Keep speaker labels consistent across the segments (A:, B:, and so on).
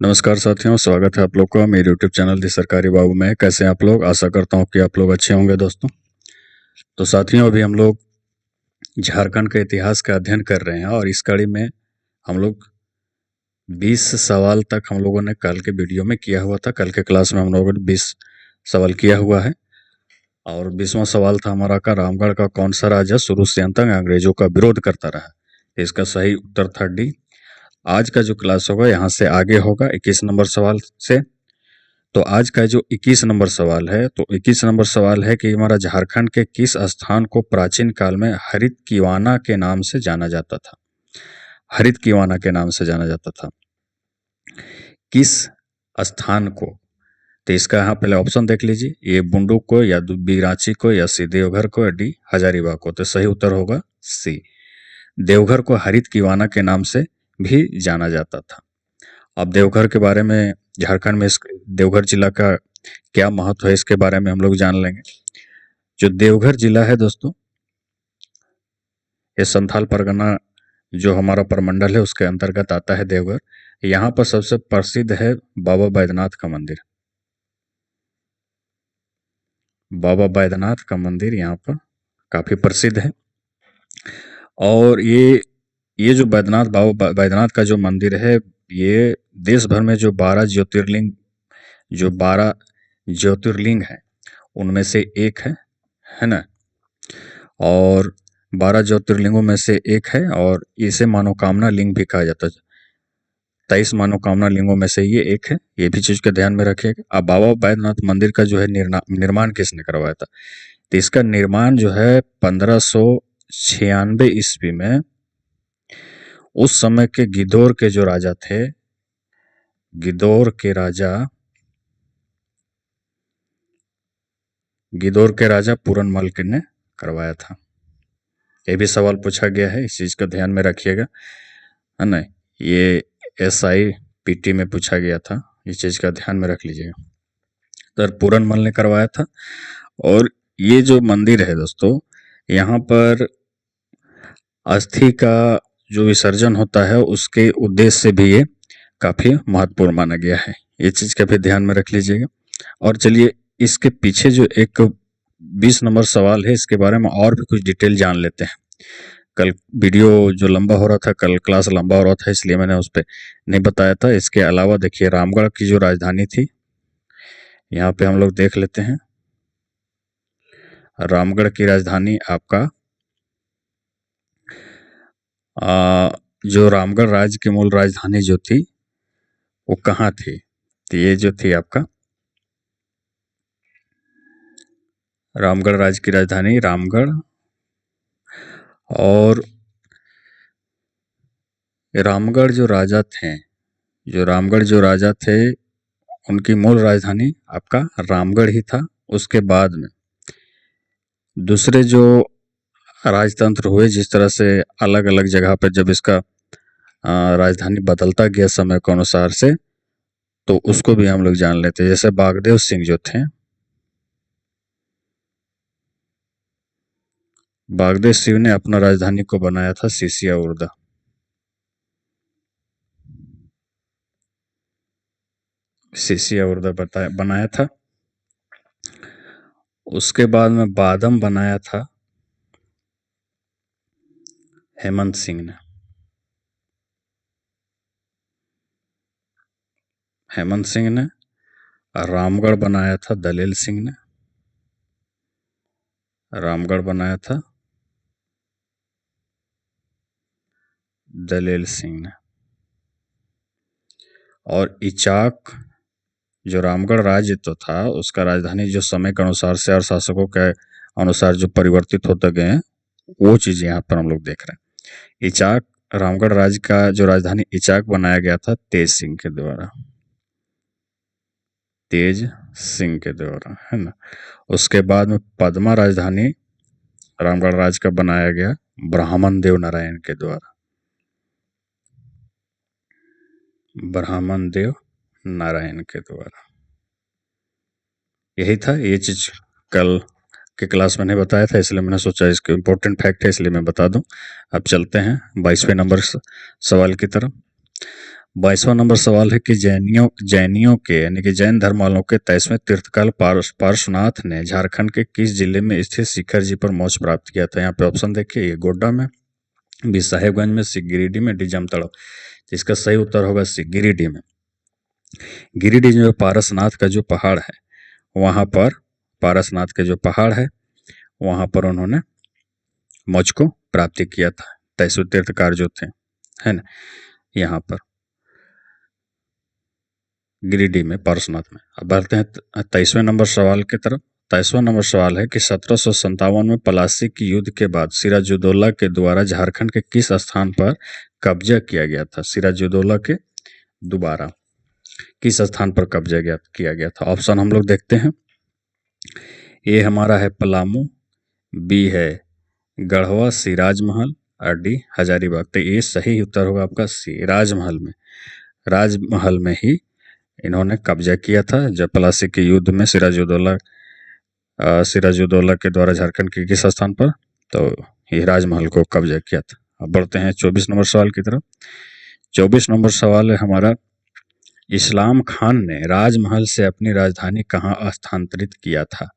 A: नमस्कार साथियों, स्वागत है आप लोग का मेरे यूट्यूब चैनल दी सरकारी बाबू में। कैसे हैं आप लोग? आशा करता हूँ कि आप लोग अच्छे होंगे दोस्तों। तो साथियों, अभी हम लोग झारखंड के इतिहास का अध्ययन कर रहे हैं और इस कड़ी में हम लोग 20 सवाल तक हम लोगों ने कल के वीडियो में किया हुआ था। कल के क्लास में हम लोगों ने 20 सवाल किया हुआ है और 20वां सवाल था हमारा का रामगढ़ का कौन सा राजा शुरू से अंत तक अंग्रेजों का विरोध करता रहा। इसका सही उत्तर था डी। आज का जो क्लास होगा यहाँ से आगे होगा 21 नंबर सवाल से। तो आज का जो 21 नंबर सवाल है, तो 21 नंबर सवाल है कि हमारा झारखंड के किस स्थान को प्राचीन काल में हरित कीवाना के नाम से जाना जाता था? हरित कीवाना के नाम से जाना जाता था किस स्थान को? तो इसका यहाँ पहले ऑप्शन देख लीजिए, ये बुंडू को या बिराची को या सी देवघर को या डी हजारीबाग को। तो सही उत्तर होगा सी, देवघर को हरित कीवाना के नाम से भी जाना जाता था। अब देवघर के बारे में, झारखंड में इस देवघर जिला का क्या महत्व है, इसके बारे में हम लोग जान लेंगे। जो देवघर जिला है दोस्तों, ये संथाल परगना जो हमारा प्रमंडल है उसके अंतर्गत आता है देवघर। यहाँ पर सबसे प्रसिद्ध है बाबा बैद्यनाथ का मंदिर। बाबा बैद्यनाथ का मंदिर यहाँ पर काफी प्रसिद्ध है। और ये जो बाबा बैद्यनाथ का जो मंदिर है, ये देश भर में जो 12 ज्योतिर्लिंग है उनमें से एक है ना। और 12 ज्योतिर्लिंगों में से एक है और इसे मनोकामना लिंग भी कहा जाता है। 23 मनोकामना लिंगों में से ये एक है, ये भी चीज का ध्यान में रखिएगा। अब बाबा बैद्यनाथ मंदिर का जो है निर्माण किसने करवाया था? तो इसका निर्माण जो है 1596 ईस्वी में उस समय के गिदौर के जो राजा थे, गिदौर के राजा पूरनमल ने करवाया था। ये भी सवाल पूछा गया है, इस चीज का ध्यान में रखिएगा, है ना। ये SI PT में पूछा गया था, इस चीज का ध्यान में रख लीजिएगा। तो पूरनमल ने करवाया था। और ये जो मंदिर है दोस्तों, यहाँ पर अस्थि का जो विसर्जन होता है उसके उद्देश्य से भी ये काफी महत्वपूर्ण माना गया है, ये चीज का भी ध्यान में रख लीजिएगा। और चलिए इसके पीछे जो एक 20 नंबर सवाल है, इसके बारे में और भी कुछ डिटेल जान लेते हैं। कल वीडियो जो लंबा हो रहा था, कल क्लास लंबा हो रहा था, इसलिए मैंने उस पर नहीं बताया था। इसके अलावा देखिए, रामगढ़ की जो राजधानी थी, यहाँ पे हम लोग देख लेते हैं। रामगढ़ की राजधानी आपका जो रामगढ़ राज्य की मूल राजधानी जो थी वो कहाँ थी? तो ये जो थी आपका रामगढ़ राज्य की राजधानी रामगढ़। और रामगढ़ जो राजा थे उनकी मूल राजधानी आपका रामगढ़ ही था। उसके बाद में दूसरे जो राजतंत्र हुए, जिस तरह से अलग अलग जगह पर जब इसका राजधानी बदलता गया समय के अनुसार से, तो उसको भी हम लोग जान लेते हैं। जैसे बागदेव सिंह जो थे, बागदेव सिंह ने अपना राजधानी को बनाया था सिसिया उर्दा। बनाया था। उसके बाद में बादम बनाया था हेमंत सिंह ने। रामगढ़ बनाया था दलेल सिंह ने। और इचाक जो रामगढ़ राज्य तो था, उसका राजधानी जो समय के अनुसार से और शासकों के अनुसार जो परिवर्तित होते गए हैं, वो चीज यहाँ पर हम लोग देख रहे हैं। इचाक, रामगढ़ राज्य का जो राजधानी इचाक बनाया गया था तेज सिंह के द्वारा, है ना। उसके बाद में पद्मा राजधानी रामगढ़ राज्य का बनाया गया ब्राह्मण देव नारायण के द्वारा। यही था, ये चीज कल के क्लास में नहीं बताया था, इसलिए मैंने सोचा इसके इम्पोर्टेंट फैक्ट है, इसलिए मैं बता दूं। अब चलते हैं 22वें नंबर सवाल की तरफ। 22वां नंबर सवाल है कि जैनियों के यानी कि जैन धर्म वालों के 23वें तीर्थकाल पार्श्वनाथ ने झारखंड के किस जिले में स्थित शिखर जी पर मोक्ष प्राप्त किया था? यहाँ पे ऑप्शन देखिए, ये गोड्डा में, बी साहेबगंज में, सी गिरिडीह में, डी जामताड़ा। इसका सही उत्तर होगा सी गिरिडीह में। गिरिडीह में पारसनाथ का जो पहाड़ है वहां पर, पारसनाथ के जो पहाड़ है वहां पर उन्होंने मोक्ष को प्राप्ति किया था। 23वें तीर्थकार जो थे, है ना, यहाँ पर गिरिडीह में, पारसनाथ में। अब बढ़ते हैं 23वें नंबर सवाल की तरफ। 23वां नंबर सवाल है कि 1757 में पलासी की युद्ध के बाद सिराजुद्दौला के द्वारा झारखंड के किस स्थान पर कब्जा किया गया था? सिराजुद्दौला के दोबारा किस स्थान पर कब्जा किया गया था? ऑप्शन हम लोग देखते हैं। ए हमारा है पलामू, बी है गढ़वा, सी राजमहल और डी हजारीबाग। तो ये सही उत्तर होगा आपका सी राजमहल में। राजमहल में ही इन्होंने कब्जा किया था जब पलासी के युद्ध में सिराजुद्दौला के द्वारा झारखंड के किस स्थान पर, तो ये राजमहल को कब्जा किया था। अब बढ़ते हैं 24 नंबर सवाल की तरफ। 24 नंबर सवाल है हमारा, इस्लाम खान ने राजमहल से अपनी राजधानी कहाँ स्थानांतरित किया था?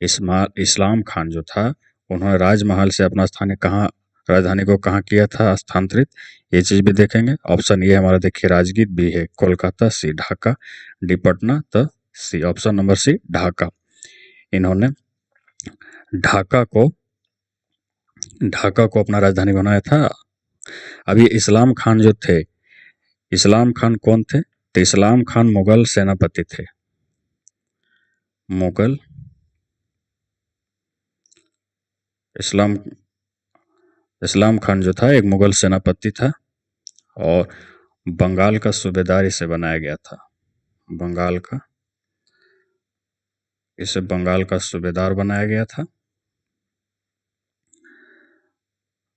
A: इस्लाम खान जो था उन्होंने राजमहल से अपना राजधानी को कहाँ किया था स्थानांतरित, ये चीज भी देखेंगे। ऑप्शन ये हमारा देखिए राजगीर, बी है कोलकाता, सी ढाका, डी पटना, तो C option number C Dhaka. इन्होंने ढाका को अपना राजधानी बनाया था। अब ये इस्लाम खान जो थे, इस्लाम खान कौन थे? तो इस्लाम खान मुगल सेनापति थे। इस्लाम खान जो था एक मुगल सेनापति था और बंगाल का सूबेदार इसे बनाया गया था। इसे बंगाल का सूबेदार बनाया गया था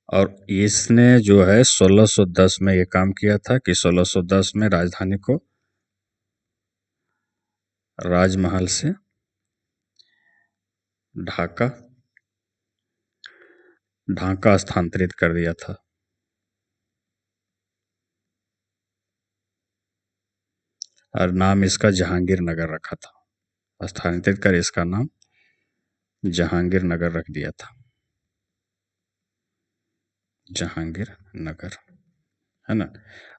A: और इसने जो है 1610 में ये काम किया था कि 1610 में राजधानी को राजमहल से ढाका स्थानांतरित कर दिया था। और नाम इसका जहांगीर नगर रखा था। स्थानांतरित कर इसका नाम जहांगीर नगर रख दिया था। जहांगीर नगर, है ना।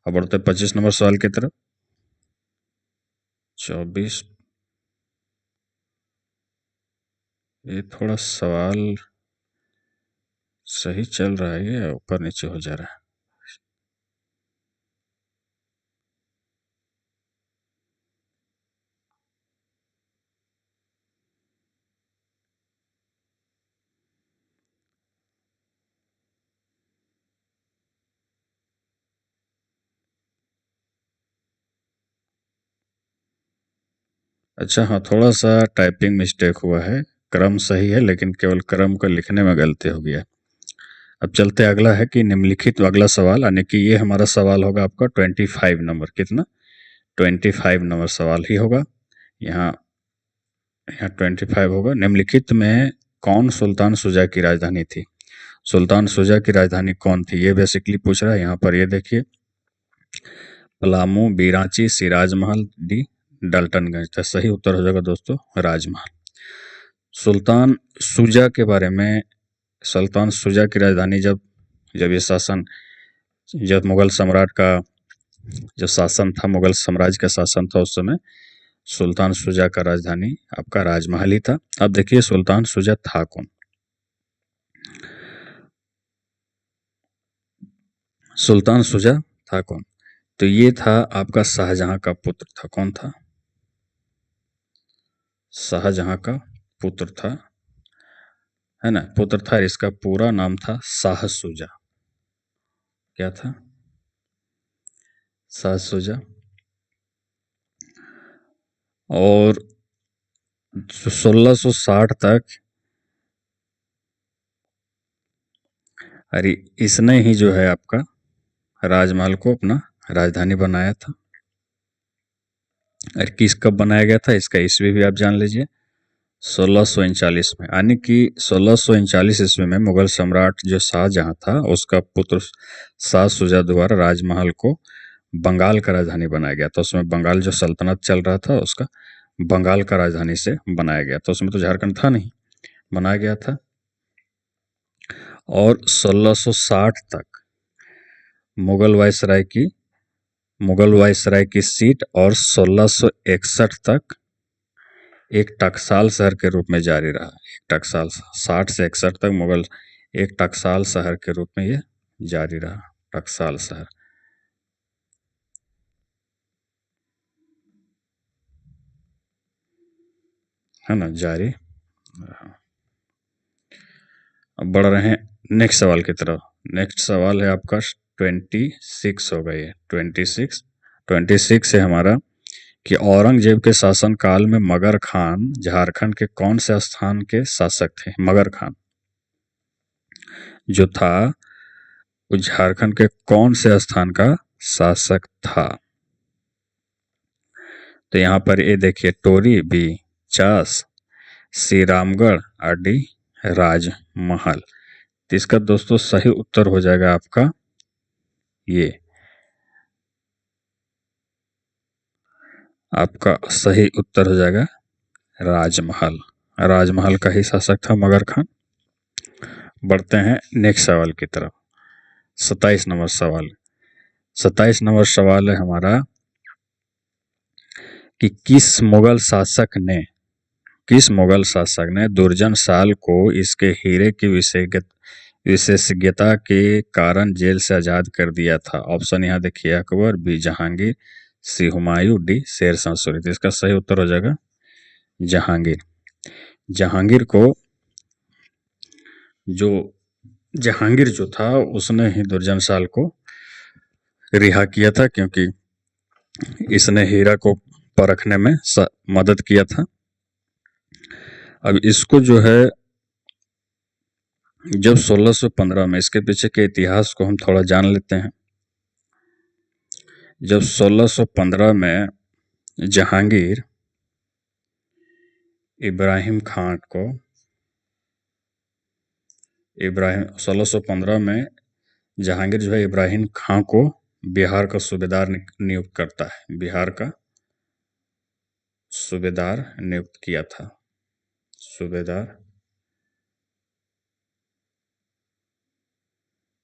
A: अब बढ़ते 25 नंबर सवाल की तरफ। 24, ये थोड़ा सवाल सही चल रहा है या ऊपर नीचे हो जा रहा है? अच्छा हाँ, थोड़ा सा टाइपिंग मिस्टेक हुआ है। क्रम सही है लेकिन केवल क्रम को लिखने में गलती हो गया। अब चलते अगला है कि निम्नलिखित अगला सवाल, यानी कि ये हमारा सवाल होगा आपका 25 नंबर। कितना? 25 नंबर सवाल ही होगा। यहाँ 25 होगा। निम्नलिखित में कौन सुल्तान शुजा की राजधानी थी? सुल्तान शुजा की राजधानी कौन थी, ये बेसिकली पूछ रहा है। यहाँ पर ये देखिए, पलामू, बी रांची, सी राजमहल, डी डाल्टनगंज। तो सही उत्तर हो जाएगा दोस्तों राजमहल। सुल्तान शुजा के बारे में, सुल्तान शुजा की राजधानी जब मुगल सम्राट का जो शासन था, मुगल साम्राज्य का शासन था, उस समय सुल्तान शुजा का राजधानी आपका राजमहल ही था। अब देखिए सुल्तान शुजा था कौन? सुल्तान शुजा था कौन? तो ये था आपका शाहजहां का पुत्र था। कौन था? शाहजहां का पुत्र था, है ना, पुत्र था। इसका पूरा नाम था शाह शुजा। क्या था? शाह शुजा। और 1660 तक अरे इसने ही जो है आपका राजमहल को अपना राजधानी बनाया था। और किस कब बनाया गया था, इसका ईस्वी भी आप जान लीजिए, 1639 में। यानी कि 1639 ईस्वी में मुगल सम्राट जो शाहजहां था, उसका पुत्र शाह शुजा द्वारा राजमहल को बंगाल का राजधानी बनाया गया था। उसमें बंगाल जो सल्तनत चल रहा था उसका बंगाल का राजधानी से बनाया गया था। उसमें तो झारखंड था नहीं, बनाया गया था। और 1660 तक मुगल वायसराय की सीट और 1661 तक एक टकसाल शहर के रूप में जारी रहा। एक टकसाल 60 से 61 तक मुगल एक टकसाल शहर के रूप में ये जारी रहा, टकसाल शहर। है ना, जारी रहा। अब बढ़ रहे हैं नेक्स्ट सवाल की तरफ। नेक्स्ट सवाल है आपका 26 हो गई है। 26 है हमारा कि औरंगजेब के शासनकाल में मगर खान झारखंड के कौन से स्थान के शासक थे। मगर खान जो था वो झारखंड के कौन से स्थान का शासक था। तो यहाँ पर ये देखिए, टोरी, बी चास, सी रामगढ़, और डी राजमहल। तो इसका दोस्तों सही उत्तर हो जाएगा आपका ये, आपका सही उत्तर हो जाएगा राजमहल। राजमहल का ही शासक था मगर खान। बढ़ते हैं नेक्स्ट सवाल की तरफ। 27 नंबर सवाल। 27 नंबर सवाल है हमारा कि किस मुगल शासक ने दुर्जन साल को इसके हीरे की विशेषज्ञता के कारण जेल से आजाद कर दिया था। ऑप्शन यहाँ देखिए, अकबर, बी जहांगीर, सी हुमायूं, डी शेरशाह सूरी। तो इसका सही उत्तर हो जाएगा जहांगीर। जहांगीर जो था उसने ही दुर्जन साल को रिहा किया था, क्योंकि इसने हीरा को परखने में मदद किया था। अब इसको जो है, जब 1615 में, इसके पीछे के इतिहास को हम थोड़ा जान लेते हैं। जब 1615 में जहांगीर इब्राहिम खान को 1615 में जहांगीर जो है इब्राहिम खान को बिहार का सूबेदार नियुक्त करता है। बिहार का सूबेदार नियुक्त किया था।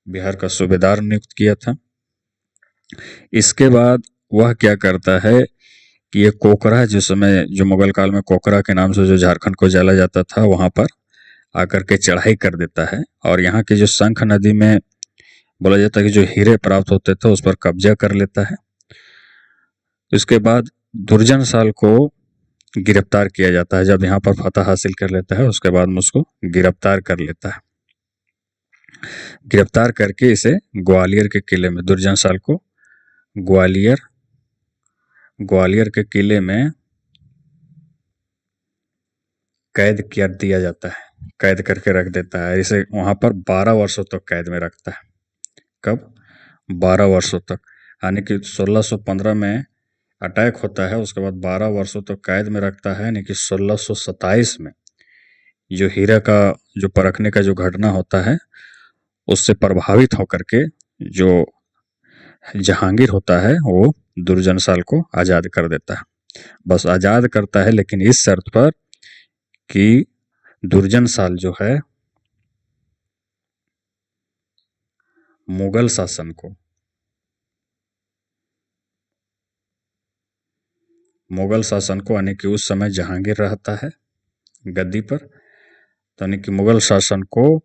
A: बिहार का सूबेदार नियुक्त किया था। इसके बाद वह क्या करता है कि ये कोकरा, जिस समय जो मुगल काल में कोकरा के नाम से जो झारखंड को जाना जाता था, वहां पर आकर के चढ़ाई कर देता है और यहाँ की जो शंख नदी में बोला जाता है कि जो हीरे प्राप्त होते थे उस पर कब्जा कर लेता है। इसके बाद दुर्जन साल को गिरफ्तार किया जाता है। जब यहाँ पर फतह हासिल कर लेता है उसके बाद उसको गिरफ्तार कर लेता है। गिरफ्तार करके इसे ग्वालियर के किले में, दुर्जन साल को ग्वालियर के किले में कैद कर दिया जाता है। कैद करके रख देता है इसे। वहां पर 12 वर्षों तक कैद में रखता है। कब? 12 वर्षों तक। यानी कि 1615 में अटैक होता है, उसके बाद 12 वर्षों तक कैद में रखता है। यानी कि 1627 में जो हीरा का जो परखने का जो घटना होता है उससे प्रभावित होकर के जो जहांगीर होता है वो दुर्जन साल को आजाद कर देता है। बस आजाद करता है, लेकिन इस शर्त पर कि दुर्जन साल जो है मुगल शासन को यानी कि उस समय जहांगीर रहता है गद्दी पर, तो यानी कि मुगल शासन को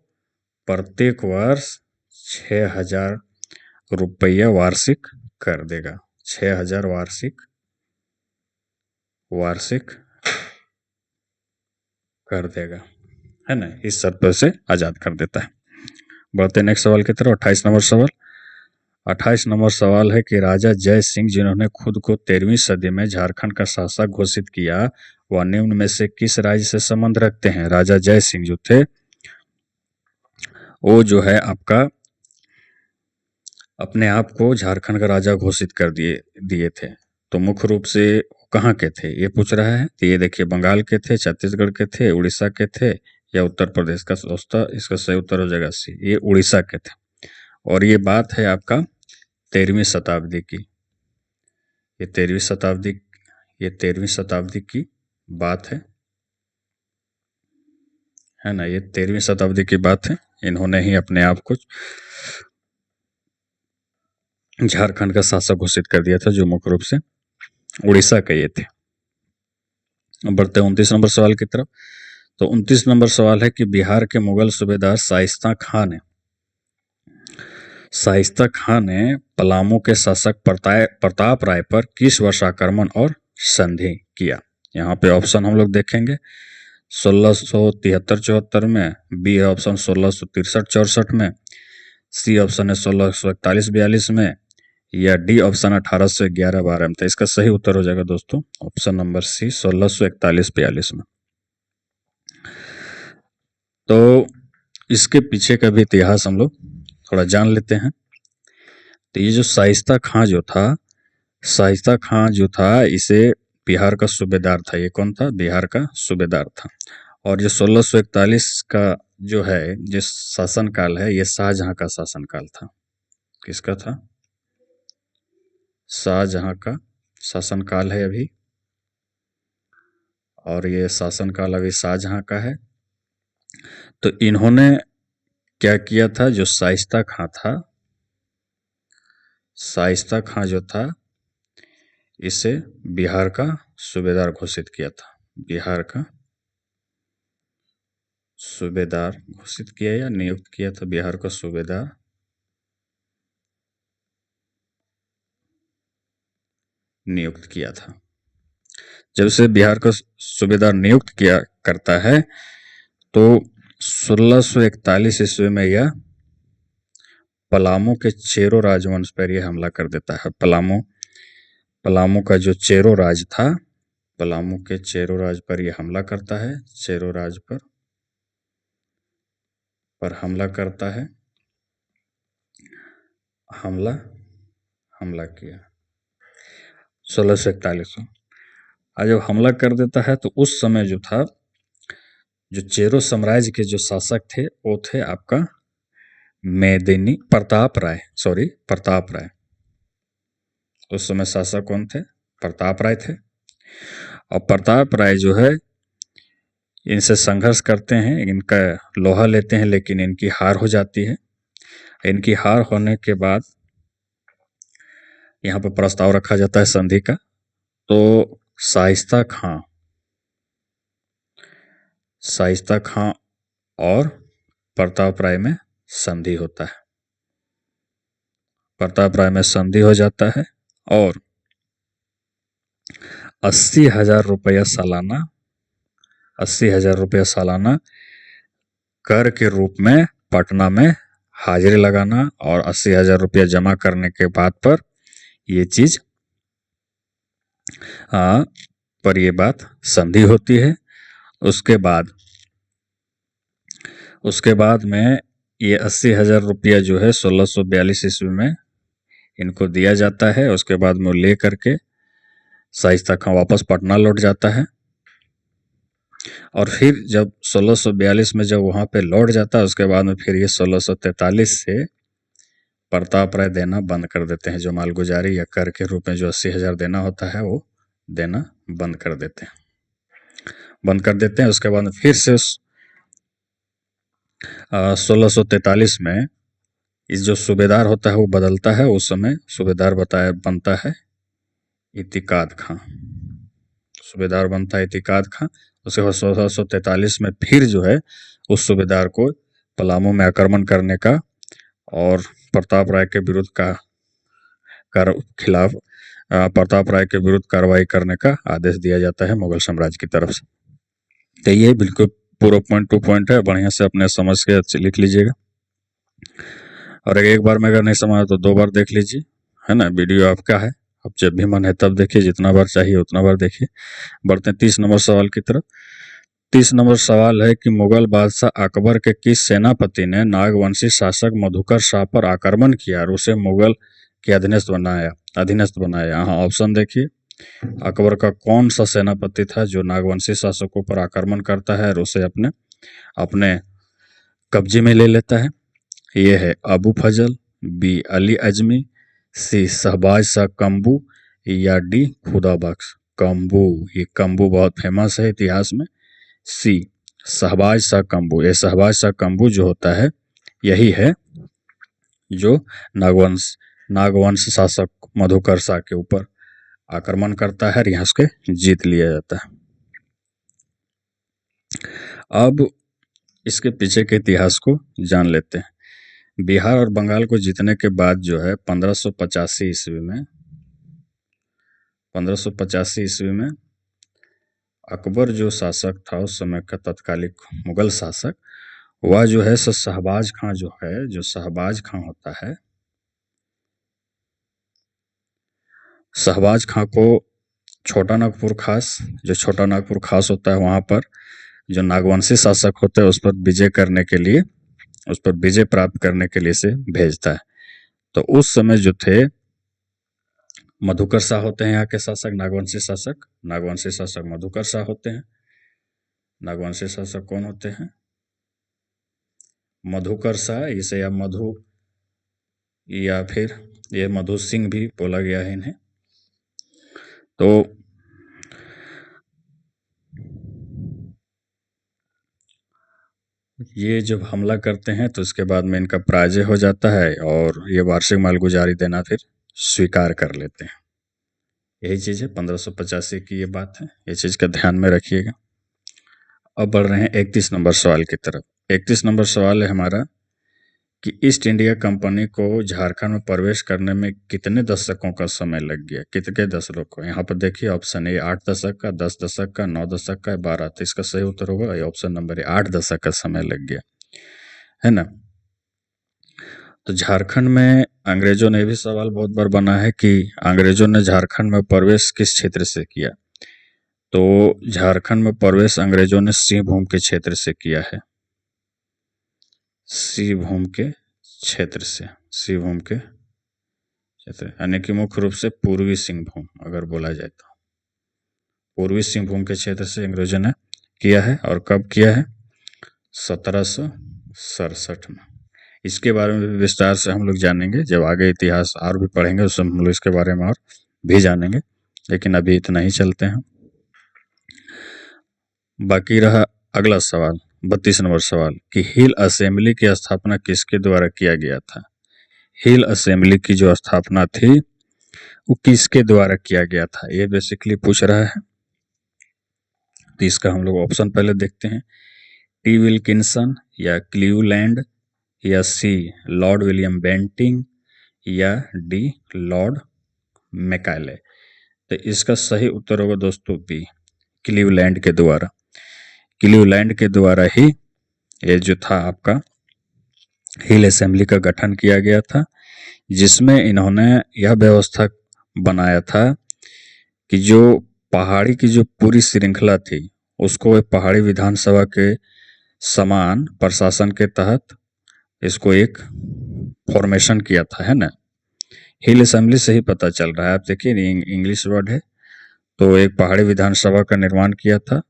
A: प्रत्येक वर्ष 6,000 रुपया वार्षिक कर देगा। 6,000 वार्षिक कर देगा, है ना। इस शर्त पर से आजाद कर देता है। बढ़ते नेक्स्ट सवाल की तरफ। 28 नंबर सवाल। 28 नंबर सवाल है कि राजा जय सिंह, जिन्होंने खुद को 13वीं सदी में झारखंड का शासक घोषित किया, वह निम्न में से किस राज्य से संबंध रखते हैं। राजा जय सिंह जो थे वो जो है आपका अपने आप को झारखंड का राजा घोषित कर दिए थे। तो मुख्य रूप से कहाँ के थे ये पूछ रहा है। तो ये देखिए, बंगाल के थे, छत्तीसगढ़ के थे, उड़ीसा के थे या उत्तर प्रदेश का। दोस्तों इसका सही उत्तर हो जाएगा सी, ये उड़ीसा के थे। और ये बात है आपका 13वीं शताब्दी की। ये 13वीं शताब्दी की बात है ना। ये 13वीं शताब्दी की बात है। इन्होंने ही अपने आप को झारखंड का शासक घोषित कर दिया था, जो मुख्य रूप से उड़ीसा के ये थे। अब बढ़ते हैं 29 नंबर सवाल की तरफ। तो 29 नंबर सवाल है कि बिहार के मुगल सूबेदार शाइस्ता खां ने पलामू के शासक प्रताप राय पर किस वर्ष आक्रमण और संधि किया। यहाँ पे ऑप्शन हम लोग देखेंगे 1673-74 में, बी है ऑप्शन 1663-64 में, सी ऑप्शन है 1641-42 में, या डी ऑप्शन 1811-12 में। तो इसका सही उत्तर हो जाएगा दोस्तों ऑप्शन नंबर सी 1641-42 में। तो इसके पीछे का भी इतिहास हम लोग थोड़ा जान लेते हैं। तो ये जो शाइस्ता खां जो था इसे बिहार का सूबेदार था। ये कौन था? बिहार का सूबेदार था। और ये 1641 का जो है जो शासनकाल है, ये शाहजहां का शासनकाल था। किसका था? शाहजहां का शासनकाल है अभी, और ये शासनकाल अभी शाहजहां का है। तो इन्होंने क्या किया था? जो शाइस्ता खां जो था इसे बिहार का सूबेदार घोषित किया था। बिहार का सूबेदार घोषित किया या नियुक्त किया था? बिहार का सूबेदार नियुक्त किया था। जब से बिहार का सूबेदार नियुक्त किया करता है तो 1641 ईस्वी में यह पलामू के चेरो राजवंश पर यह हमला कर देता है। पलामू का जो चेरो राज था, पलामू के चेरो राज पर यह हमला करता है। चेरो राज पर हमला करता है। हमला किया 1641 में। और जब हमला कर देता है तो उस समय जो था, जो चेरो साम्राज्य के जो शासक थे वो थे आपका प्रताप राय। उस समय शासक कौन थे? प्रताप राय थे। और प्रताप राय जो है इनसे संघर्ष करते हैं, इनका लोहा लेते हैं, लेकिन इनकी हार हो जाती है। इनकी हार होने के बाद यहाँ पर प्रस्ताव रखा जाता है संधि का। तो शाइस्ता खां और प्रताप राय में संधि होता है। प्रताप राय में संधि हो जाता है और 80,000 रुपया सालाना कर के रूप में पटना में हाजिरी लगाना, और 80,000 रुपया जमा करने के बाद पर ये चीज पर ये बात संधि होती है। उसके बाद में ये 80,000 रुपया जो है 1642 ईस्वी में इनको दिया जाता है। उसके बाद में ले करके शाइस्ता खां वापस पटना लौट जाता है। और फिर जब 1642 में जब वहां पे लौट जाता है, उसके बाद में फिर ये 1643 से प्रताप राय देना बंद कर देते हैं। जो मालगुजारी या कर के रूप में जो 80,000 देना होता है वो देना बंद कर देते हैं। उसके बाद फिर से 1643 में इस जो सूबेदार होता है वो बदलता है। उस समय सूबेदार बनता है इतिकाद खां। उसके बाद 1643 में फिर जो है उस सूबेदार को पलामू में आक्रमण करने का और प्रताप राय के विरुद्ध कार्रवाई करने का आदेश दिया जाता है मुगल साम्राज्य की तरफ से। तो ये बिल्कुल पूरा पॉइंट टू पॉइंट है, बढ़िया से अपने समझ के लिख लीजिएगा। और एक बार में अगर नहीं समझ तो 2 बार देख लीजिए, है ना। वीडियो आपका है, अब जब भी मन है तब देखिए, जितना बार चाहिए उतना बार देखिए। बढ़ते हैं 30 नंबर सवाल की तरफ। 30 नंबर सवाल है कि मुगल बादशाह अकबर के किस सेनापति ने नागवंशी शासक मधुकर शाह पर आक्रमण किया और उसे मुगल के अधीनस्थ बनाया। यहाँ ऑप्शन देखिए, अकबर का कौन सा सेनापति था जो नागवंशी शासकों पर आक्रमण करता है और उसे अपने कब्जे में ले लेता है। ये है अबू फजल, बी अली अजमी, सी शहबाज शाह कम्बू, या डी खुदा बख्श? कंबू, ये कंबू बहुत फेमस है इतिहास में। सी शहबाज शाह कंबू, ये शहबाज शाह कंबू जो होता है यही है जो नागवंश शासक मधुकर शाह के ऊपर आक्रमण करता है और यहाँ उसके जीत लिया जाता है। अब इसके पीछे के इतिहास को जान लेते हैं। बिहार और बंगाल को जीतने के बाद जो है 1585 ईस्वी में अकबर जो शासक था उस समय का तत्कालिक मुगल शासक, वह जो है शहबाज खां जो है, जो शहबाज खां होता है, शहबाज खां को छोटा नागपुर खास, जो छोटा नागपुर खास होता है वहाँ पर जो नागवंशी शासक होते हैं उस पर विजय करने के लिए, उस पर विजय प्राप्त करने के लिए से भेजता है। तो उस समय जो थे मधुकर शाह होते हैं यहाँ के शासक, नागवंशी शासक मधुकर शाह होते हैं। नागवंशी शासक कौन होते हैं? मधुकर शाह, इसे या मधु या फिर ये मधु सिंह भी बोला गया है इन्हें। तो ये जब हमला करते हैं तो इसके बाद में इनका पराजय हो जाता है और ये वार्षिक मालगुजारी देना फिर स्वीकार कर लेते हैं। यही चीज़ है 1585 की ये बात है, ये चीज़ का ध्यान में रखिएगा। अब बढ़ रहे हैं 31 नंबर सवाल की तरफ। 31 नंबर सवाल है हमारा कि ईस्ट इंडिया कंपनी को झारखंड में प्रवेश करने में कितने दशकों का समय लग गया? कितने दशकों को? यहाँ पर देखिए ऑप्शन ए 8 दशक का, 10 दशक का, 9 दशक का, 12। तो इसका सही उत्तर होगा ऑप्शन नंबर ए 8 दशक का समय लग गया, है ना। तो झारखंड में अंग्रेजों ने भी सवाल बहुत बार बना है कि अंग्रेजों ने झारखंड में प्रवेश किस क्षेत्र से किया? तो झारखंड में प्रवेश अंग्रेजों ने सिंहभूम के क्षेत्र से किया है, सिंहभूम के क्षेत्र से, सिंहभूम के क्षेत्र, यानी कि मुख्य रूप से पूर्वी सिंहभूम अगर बोला जाए तो पूर्वी सिंहभूम के क्षेत्र से अंग्रेजों ने किया है। और कब किया है? 1767 में। इसके बारे में भी विस्तार से हम लोग जानेंगे जब आगे इतिहास और भी पढ़ेंगे, उस हम लोग इसके बारे में और भी जानेंगे, लेकिन अभी इतना ही चलते हैं। बाकी रहा अगला सवाल, 32 नंबर सवाल कि हिल असेंबली की स्थापना किसके द्वारा किया गया था? हिल असेंबली की जो स्थापना थी वो किसके द्वारा किया गया था, ये बेसिकली पूछ रहा है। तो इसका हम लोग ऑप्शन पहले देखते हैं, टी विल्किंसन या क्लीवलैंड या सी लॉर्ड विलियम बेंटिंग या डी लॉर्ड मैकाले। तो इसका सही उत्तर होगा दोस्तों बी, क्लीवलैंड के द्वारा। क्लीवलैंड के द्वारा ही ये जो था आपका हिल असेंबली का गठन किया गया था, जिसमें इन्होंने यह व्यवस्था बनाया था कि जो पहाड़ी की जो पूरी श्रृंखला थी उसको एक पहाड़ी विधानसभा के समान प्रशासन के तहत इसको एक फॉर्मेशन किया था, है ना। हिल असेंबली से ही पता चल रहा है, आप देखिए इंग्लिश वर्ड है। तो एक पहाड़ी विधानसभा का निर्माण किया था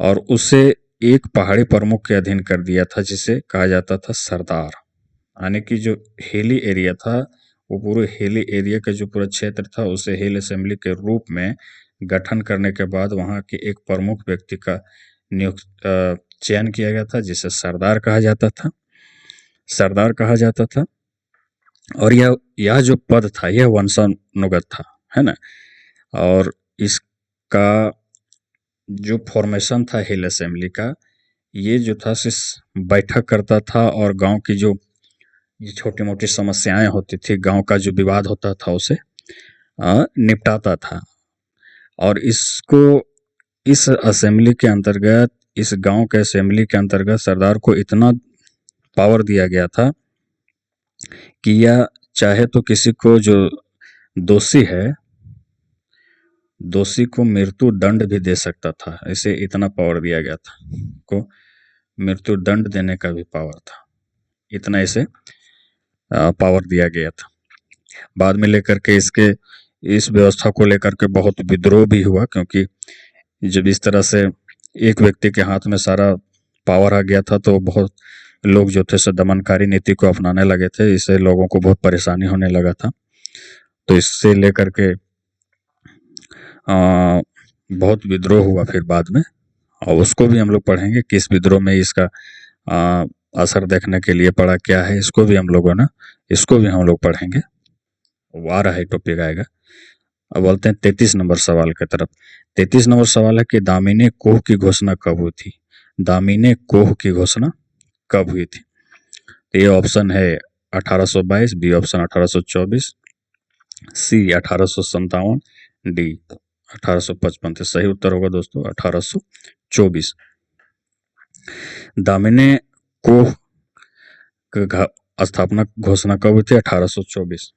A: और उसे एक पहाड़ी प्रमुख के अधीन कर दिया था जिसे कहा जाता था सरदार। यानी कि जो हिली एरिया था वो पूरे हिली एरिया का जो पूरा क्षेत्र था उसे हिल असेंबली के रूप में गठन करने के बाद वहाँ के एक प्रमुख व्यक्ति का चयन किया गया था जिसे सरदार कहा जाता था, सरदार कहा जाता था। और यह जो पद था यह वंशानुगत था, है ना। और इसका जो फॉर्मेशन था हिल असेंबली का, ये जो था सिर्फ बैठक करता था और गांव की जो छोटी मोटी समस्याएं होती थी, गांव का जो विवाद होता था उसे निपटाता था। और इसको इस असेंबली के अंतर्गत, इस गांव के असेंबली के अंतर्गत सरदार को इतना पावर दिया गया था कि यह चाहे तो किसी को जो दोषी है, दोषी को मृत्यु दंड भी दे सकता था। इसे इतना पावर दिया गया था, को मृत्यु दंड देने का भी पावर था, इतना इसे पावर दिया गया था। बाद में लेकर के इस व्यवस्था को लेकर के बहुत विद्रोह भी हुआ, क्योंकि जब इस तरह से एक व्यक्ति के हाथ में सारा पावर आ गया था तो बहुत लोग जो थे दमनकारी नीति को अपनाने लगे थे। इससे लोगों को बहुत परेशानी होने लगा था। तो इससे लेकर के बहुत विद्रोह हुआ फिर बाद में, और उसको भी हम लोग पढ़ेंगे, किस विद्रोह में इसका असर देखने के लिए पड़ा क्या है, इसको भी हम लोगों ने इसको भी हम लोग पढ़ेंगे। वो आ रहा है, टॉपिक आएगा। अब बोलते हैं 33 नंबर सवाल की तरफ। 33 नंबर सवाल है कि दामिनी कोह की घोषणा कब हुई थी? दामिनी कोह की घोषणा कब हुई थी? ए ऑप्शन है 1822, बी ऑप्शन 1824, सी 1857, डी 1855। तो सही उत्तर होगा दोस्तों 1824। दामिनी कोह की स्थापना घोषणा कब हुई थी? 1824।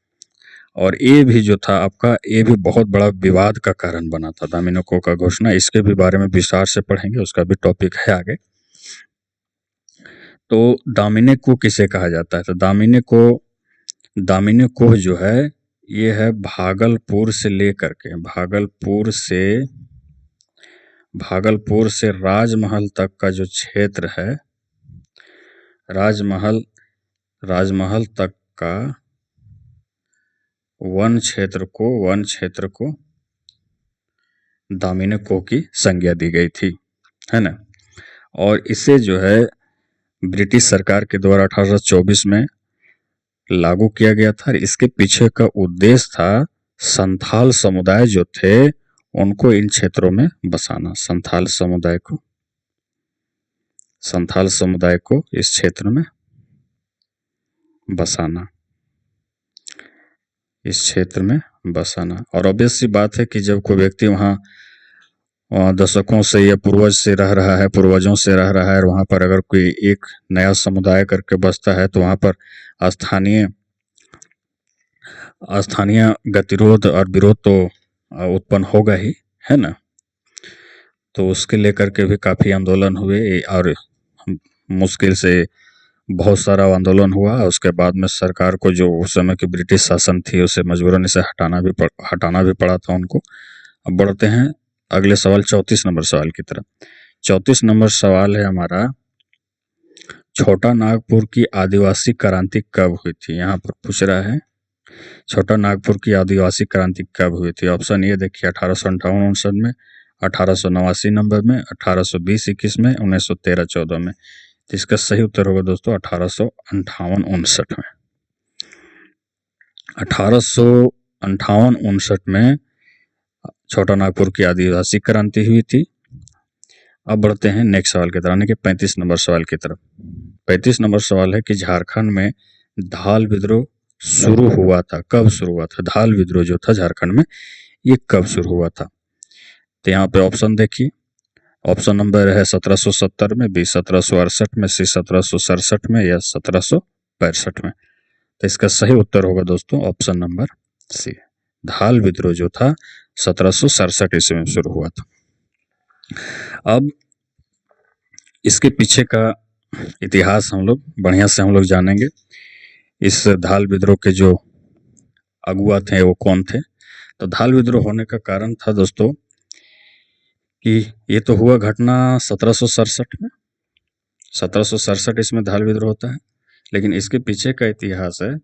A: और ये भी जो था आपका, ये भी बहुत बड़ा विवाद का कारण बना था, दामिनी कोह का घोषणा। इसके भी बारे में विस्तार से पढ़ेंगे, उसका भी टॉपिक है आगे। तो दामिनी कोह किसे कहा जाता है? तो दामिनी कोह जो है, ये है भागलपुर से लेकर के भागलपुर से राजमहल तक का जो क्षेत्र है, राजमहल तक का वन क्षेत्र को दामिनी कोह की संज्ञा दी गई थी, है ना। और इसे जो है ब्रिटिश सरकार के द्वारा 1824 में लागू किया गया था। इसके पीछे का उद्देश्य था संथाल समुदाय जो थे उनको इन क्षेत्रों में बसाना, संथाल समुदाय को इस क्षेत्र में बसाना, और ऑब्वियस सी बात है कि जब कोई व्यक्ति वहाँ दशकों से या पूर्वजों से रह रहा है, और वहाँ पर अगर कोई एक नया समुदाय करके बसता है, तो वहाँ पर स्थानीय गतिरोध और विरोध तो उत्पन्न होगा ही, है ना। तो उसके लेकर के भी काफ़ी आंदोलन हुए, और मुश्किल से बहुत सारा आंदोलन हुआ। उसके बाद में सरकार को, जो उस समय की ब्रिटिश शासन थी, उसे मजबूरन इसे हटाना भी पड़ा था उनको। अब बढ़ते हैं अगले सवाल, 34 नंबर सवाल की तरफ। 34 नंबर सवाल है हमारा, छोटा नागपुर की आदिवासी क्रांति कब हुई थी? यहाँ पर पूछ रहा है छोटा नागपुर की आदिवासी क्रांति कब हुई थी। ऑप्शन ये देखिए, 1858-59 में, 1889-90 में, 1820-21 में, 1913-14 में। तो इसका सही उत्तर होगा दोस्तों 1858-59 में। 1858-59 में छोटा नागपुर की आदिवासी क्रांति हुई थी। अब बढ़ते हैं नेक्स्ट सवाल की तरफ, यानी कि 35 नंबर सवाल की तरफ। 35 नंबर सवाल है कि झारखंड में धाल विद्रोह शुरू हुआ था, कब शुरू हुआ था? धाल विद्रोह जो था झारखंड में, ये कब शुरू हुआ था? तो यहाँ पे ऑप्शन देखिए, ऑप्शन नंबर है 1770 में, बी 1768 में, सी 1767 में, या 1765 में। तो इसका सही उत्तर होगा दोस्तों ऑप्शन नंबर सी। धाल विद्रोह जो था 1767 ईस्वी में शुरू हुआ था। अब इसके पीछे का इतिहास हम लोग बढ़िया से जानेंगे। इस धाल विद्रोह के जो अगुआ थे वो कौन थे? तो धाल विद्रोह होने का कारण था दोस्तों कि ये तो हुआ घटना 1767 में, 1767 इसमें धाल विद्रोह होता है। लेकिन इसके पीछे का इतिहास है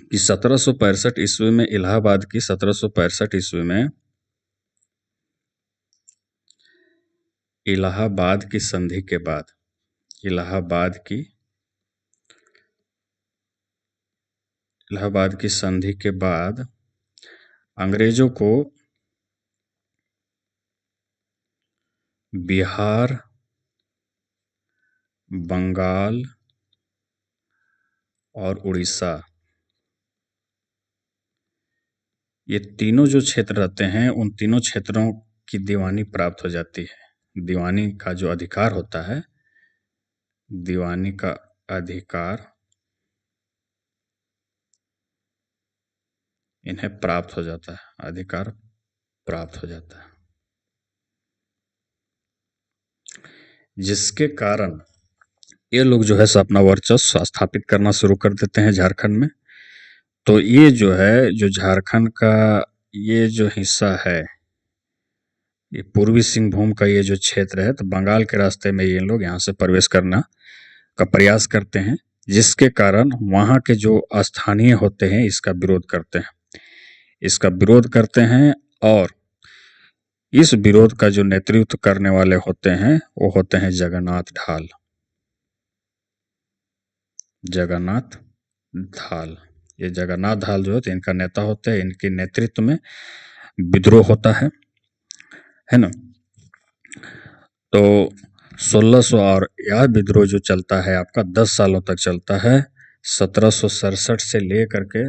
A: कि 1765 ईस्वी में इलाहाबाद की 1765 ईस्वी में इलाहाबाद की संधि के बाद, इलाहाबाद की संधि के बाद अंग्रेजों को बिहार, बंगाल और उड़ीसा, ये तीनों जो क्षेत्र रहते हैं, उन तीनों क्षेत्रों की दीवानी प्राप्त हो जाती है। दीवानी का जो अधिकार होता है, दीवानी का अधिकार इन्हें प्राप्त हो जाता है, अधिकार प्राप्त हो जाता है, जिसके कारण ये लोग जो है अपना वर्चस्व स्थापित करना शुरू कर देते हैं झारखंड में। तो ये जो है, जो झारखंड का ये जो हिस्सा है, ये पूर्वी सिंहभूम का ये जो क्षेत्र है, तो बंगाल के रास्ते में ये लोग यहाँ से प्रवेश करना का प्रयास करते हैं, जिसके कारण वहाँ के जो स्थानीय होते हैं इसका विरोध करते हैं। इसका विरोध करते हैं और इस विरोध का जो नेतृत्व करने वाले होते हैं वो होते हैं जगन्नाथ ढाल। जगन्नाथ ढाल, ये जगन्नाथ ढाल जो है इनका नेता होते हैं, इनके नेतृत्व में विद्रोह होता है ना। तो 1600 और यह विद्रोह जो चलता है आपका 10 सालों तक चलता है, 1767 से लेकर के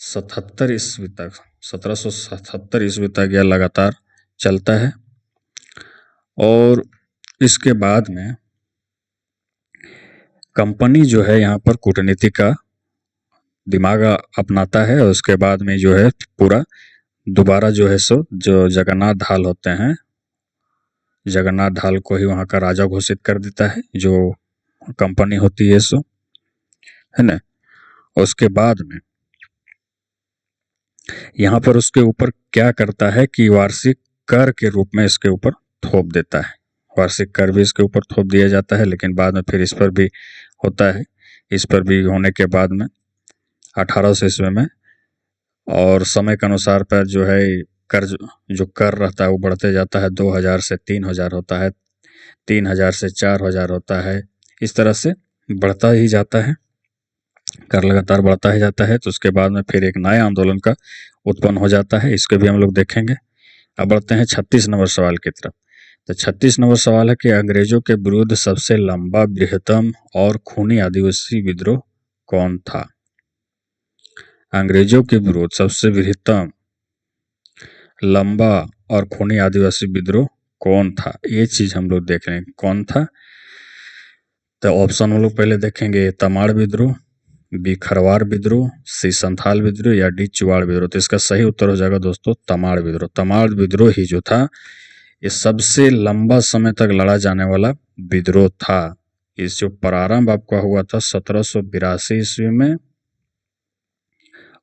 A: 77 ईस्वी तक, 1777 ईस्वी तक यह लगातार चलता है। और इसके बाद में कंपनी जो है यहाँ पर कूटनीति का दिमाग अपनाता है और उसके बाद में जो है पूरा दोबारा जो है सो जो जगन्नाथ ढाल होते हैं, जगन्नाथ ढाल को ही वहाँ का राजा घोषित कर देता है, जो कंपनी होती है सो, है ना। उसके बाद में यहाँ पर उसके ऊपर क्या करता है कि वार्षिक कर के रूप में इसके ऊपर थोप देता है, वार्षिक कर भी इसके ऊपर थोप दिया जाता है। लेकिन बाद में फिर इस पर भी होता है, इस पर भी होने के बाद में 1800 ईस्वी में और समय के अनुसार पर जो है कर जो कर रहता है वो बढ़ते जाता है, 2000 से 3000 होता है, 3000 से 4000 होता है, इस तरह से बढ़ता ही जाता है, कर लगातार बढ़ता ही जाता है। तो उसके बाद में फिर एक नया आंदोलन का उत्पन्न हो जाता है, इसको भी हम लोग देखेंगे। अब बढ़ते हैं 36 नंबर सवाल की तरफ। तो 36 नंबर सवाल है कि अंग्रेजों के विरुद्ध सबसे लंबा, बृहत्तम और खूनी आदिवासी विद्रोह कौन था? अंग्रेजों के विरुद्ध सबसे बृहत्तम, लंबा और खूनी आदिवासी विद्रोह कौन था, ये चीज हम लोग देख रहे हैं कौन था। तो ऑप्शन हम लोग पहले देखेंगे, तमाड़ विद्रोह, बी खरवार विद्रोह, सी संथाल विद्रोह या डी चुवाड़ विद्रोह। तो इसका सही उत्तर हो जाएगा दोस्तों तमाड़ विद्रोह। तमाड़ विद्रोह ही जो था ये सबसे लंबा समय तक लड़ा जाने वाला विद्रोह था। इस जो प्रारंभ आपका हुआ था 1782 ईस्वी में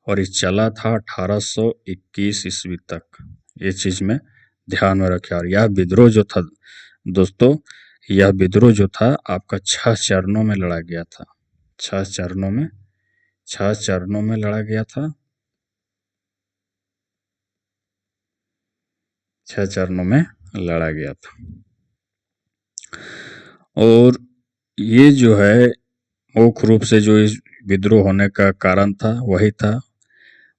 A: और ये चला था 1821 ईस्वी तक, ये चीज में ध्यान में रखें। और यह विद्रोह जो था दोस्तों, यह विद्रोह जो था आपका 6 चरणों में लड़ा गया था, 6 चरणों में, 6 चरणों में लड़ा गया था, 6 चरणों में लड़ा गया था। और ये जो है मुख्य रूप से जो इस विद्रोह होने का कारण था वही था,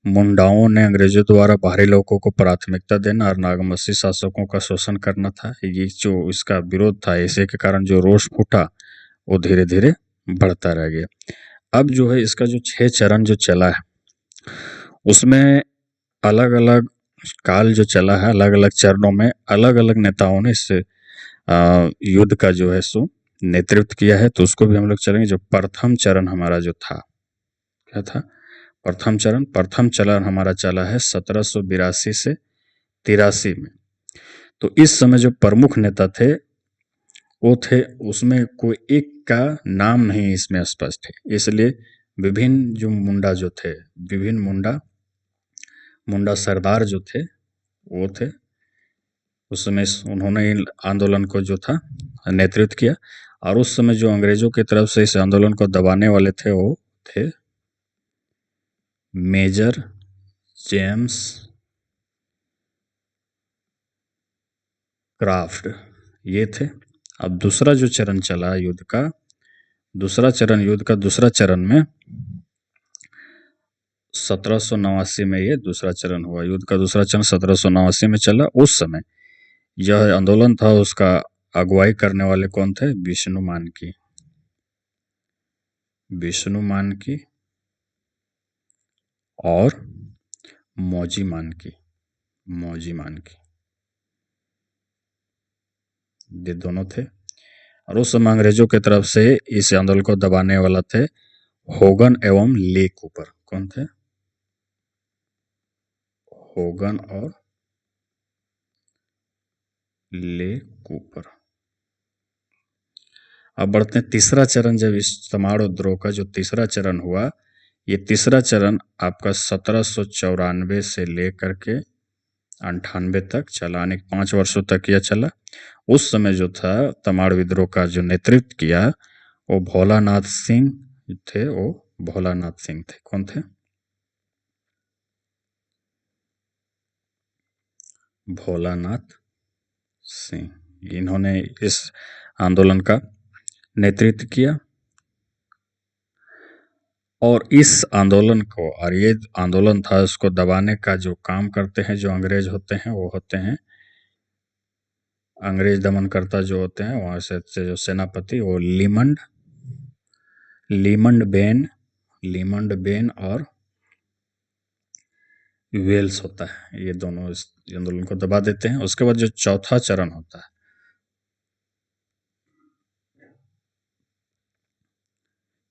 A: मुंडाओं ने अंग्रेजों द्वारा बाहरी लोगों को प्राथमिकता देना और नागमसी शासकों का शोषण करना था। ये जो इसका विरोध था, इसी के कारण जो रोष फूटा वो धीरे धीरे बढ़ता रह गया। अब जो है इसका जो 6 चरण जो चला है उसमें अलग अलग काल जो चला है, अलग अलग चरणों में अलग अलग नेताओं ने इस युद्ध का जो है सो नेतृत्व किया है। तो उसको भी हम लोग चलेंगे। जो प्रथम चरण हमारा जो था, क्या था? प्रथम चरण हमारा चला है 1782 से 83 में। तो इस समय जो प्रमुख नेता थे वो थे, उसमें कोई एक का नाम नहीं इसमें स्पष्ट है, इसलिए विभिन्न जो मुंडा जो थे, विभिन्न मुंडा सरदार जो थे वो थे, उस समय उन्होंने इन आंदोलन को जो था नेतृत्व किया। और उस समय जो अंग्रेजों की तरफ से इस आंदोलन को दबाने वाले थे वो थे मेजर जेम्स क्राफ्ट, ये थे। अब दूसरा जो चरण चला युद्ध का, दूसरा चरण में 1789 में ये दूसरा चरण हुआ। युद्ध का दूसरा चरण 1789 में चला। उस समय यह आंदोलन था, उसका अगुवाई करने वाले कौन थे? विष्णु मानकी और मौजी मानकी, ये दोनों थे। और उस समय अंग्रेजों की तरफ से इस आंदोलन को दबाने वाला थे होगन एवं ले कूपर। कौन थे? होगन और ले कूपर। अब बढ़ते हैं तीसरा चरण। जब इस तमाड़ विद्रोह का जो तीसरा चरण हुआ, ये तीसरा चरण आपका 1794 से लेकर के 98 तक चला, यानी 5 वर्षों तक यह चला। उस समय जो था तमाड़ विद्रोह का जो नेतृत्व किया वो भोलानाथ सिंह थे, वो भोलानाथ सिंह थे। कौन थे? भोलानाथ सिंह, इन्होंने इस आंदोलन का नेतृत्व किया। और इस आंदोलन को, और ये आंदोलन था, उसको दबाने का जो काम करते हैं जो अंग्रेज होते हैं, वो होते हैं अंग्रेज दमनकर्ता जो होते हैं वहाँ से जो सेनापति, वो लीमंड बेन और वेल्स होता है। ये दोनों इस आंदोलन को दबा देते हैं। उसके बाद जो चौथा चरण होता है,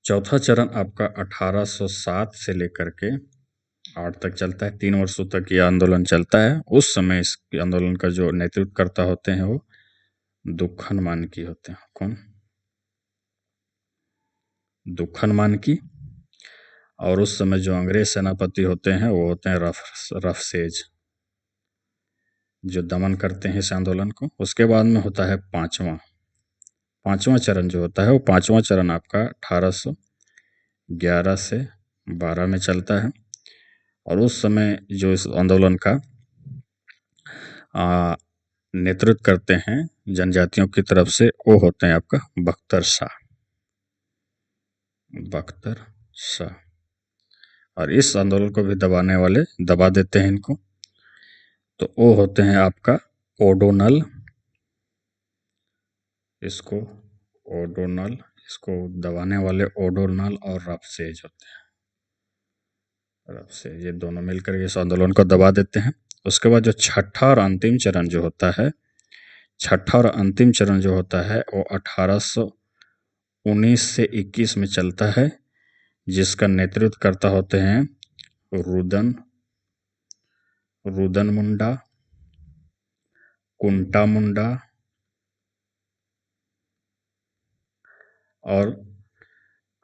A: चौथा चरण आपका 1807 से लेकर के 8 तक चलता है। 3 वर्षों तक ये आंदोलन चलता है। उस समय इस आंदोलन का जो नेतृत्व करता होते हैं वो दुक्खन मानकी होते हैं। कौन? दुक्खन मानकी। और उस समय जो अंग्रेज सेनापति होते हैं वो होते हैं रफसेज, जो दमन करते हैं इस आंदोलन को। उसके बाद में होता है पांचवा चरण जो होता है, वो पांचवा चरण आपका 1811 से 12 में चलता है। और उस समय जो इस आंदोलन का नेतृत्व करते हैं जनजातियों की तरफ से, वो होते हैं आपका बख्तर शाह। और इस आंदोलन को भी दबाने वाले दबा देते हैं इनको, तो वो होते हैं आपका ओडोनल। इसको दबाने वाले ओडोनल और रफसेज होते हैं। ये दोनों मिलकर इस आंदोलन को दबा देते हैं। उसके बाद जो छठा और अंतिम चरण जो होता है, वो 1819 से 21 में चलता है, जिसका नेतृत्व करता होते हैं रुदन मुंडा, कुंटा मुंडा और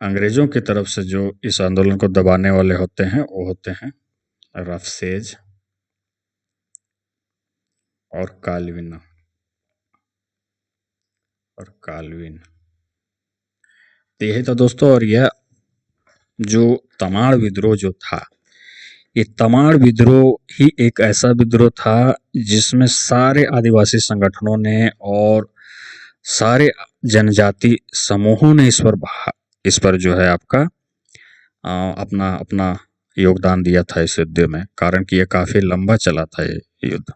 A: अंग्रेजों की तरफ से जो इस आंदोलन को दबाने वाले होते हैं वो होते हैं रफसेज और काल्विन। तो यही था दोस्तों। और यह जो तमाड़ विद्रोह जो था, ये तमाड़ विद्रोह ही एक ऐसा विद्रोह था जिसमें सारे आदिवासी संगठनों ने और सारे जनजाति समूहों ने इस पर जो है आपका अपना योगदान दिया था इस युद्ध में। कारण कि ये काफी लंबा चला था ये युद्ध,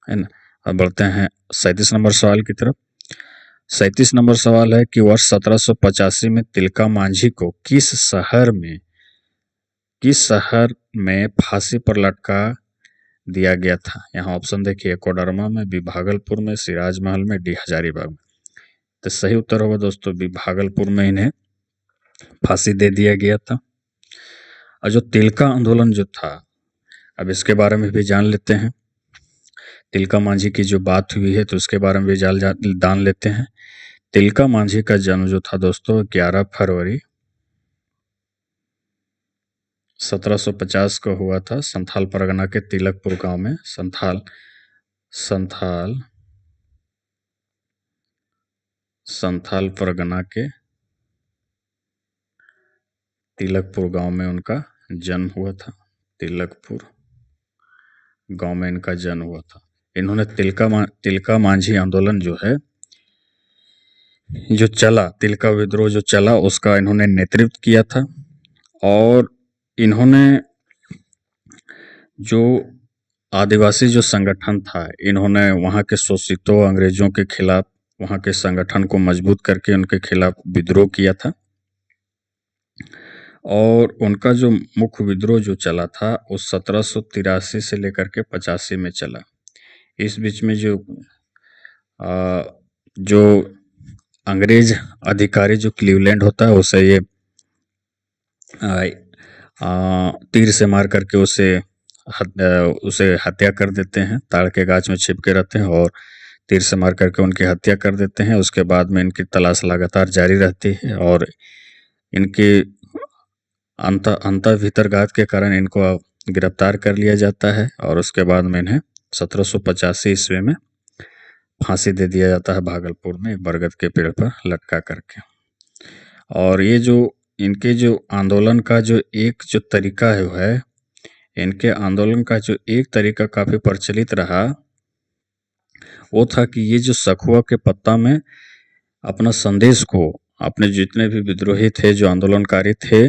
A: है ना। अब बढ़ते हैं 37 नंबर सवाल की तरफ। 37 नंबर सवाल है कि वर्ष 1785 में तिलका मांझी को किस शहर में फांसी पर लटका दिया गया था? यहाँ ऑप्शन देखिए, कोडरमा में, बी भागलपुर में, सिराज महल में, डी हजारीबाग में। तो सही उत्तर होगा दोस्तों बी भागलपुर में इन्हें फांसी दे दिया गया था। और जो तिलका आंदोलन जो था, अब इसके बारे में भी जान लेते हैं। तिलका मांझी की जो बात हुई है तो उसके बारे में भी जान लेते हैं। तिलका मांझी का जन्म जो था दोस्तों 11 फरवरी 1750 को हुआ था, संथाल परगना के तिलकपुर गांव में। संथाल परगना के तिलकपुर गांव में उनका जन्म हुआ था। तिलकपुर गांव में इनका जन्म हुआ था। इन्होंने तिलका मांझी आंदोलन जो है, जो चला, तिलका विद्रोह जो चला, उसका इन्होंने नेतृत्व किया था। और इन्होंने जो आदिवासी जो संगठन था, इन्होंने वहाँ के शोषितों अंग्रेजों के खिलाफ वहाँ के संगठन को मजबूत करके उनके खिलाफ विद्रोह किया था। और उनका जो मुख्य विद्रोह जो चला था वो 1783 से लेकर के 85 में चला। इस बीच में जो अंग्रेज अधिकारी जो क्लीवलैंड होता है, उसे ये तीर से मार करके उसे हत्या कर देते हैं। ताड़ के गाछ में छिप के रहते हैं और तीर से मार करके उनकी हत्या कर देते हैं। उसके बाद में इनकी तलाश लगातार जारी रहती है और इनकी अंतर्घात के कारण इनको गिरफ्तार कर लिया जाता है। और उसके बाद में इन्हें 1785 ईस्वी में फांसी दे दिया जाता है भागलपुर में, बरगद के पेड़ पर लटका करके। और ये जो इनके जो आंदोलन का जो एक जो तरीका है, इनके आंदोलन का जो एक तरीका काफ़ी प्रचलित रहा, वो था कि ये जो सखुआ के पत्ता में अपना संदेश को, अपने जितने भी विद्रोही थे, जो आंदोलनकारी थे,